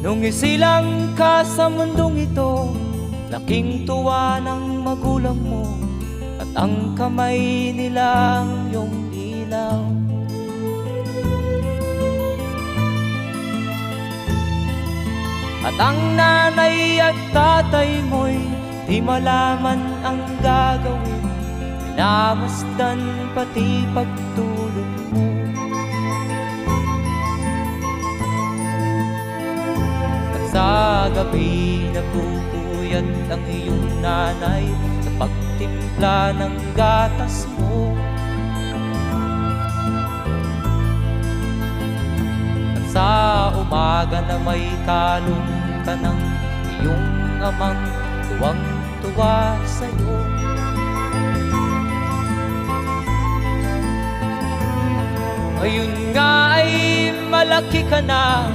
Nung isilang ka sa mundong ito, laking tuwa ng magulang mo, at ang kamay nila ang iyong ilaw. At ang nanay at tatay mo'y di malaman ang gagawin, minamasdan pati pagtulog mo. At sa gabi nagpupuyat ang iyong nanay sa pagtimpla ng gatas mo. At sa umaga na may kalong ka ng iyong amang tuwang-tuwa sa'yo. Ngayon nga ay malaki ka na,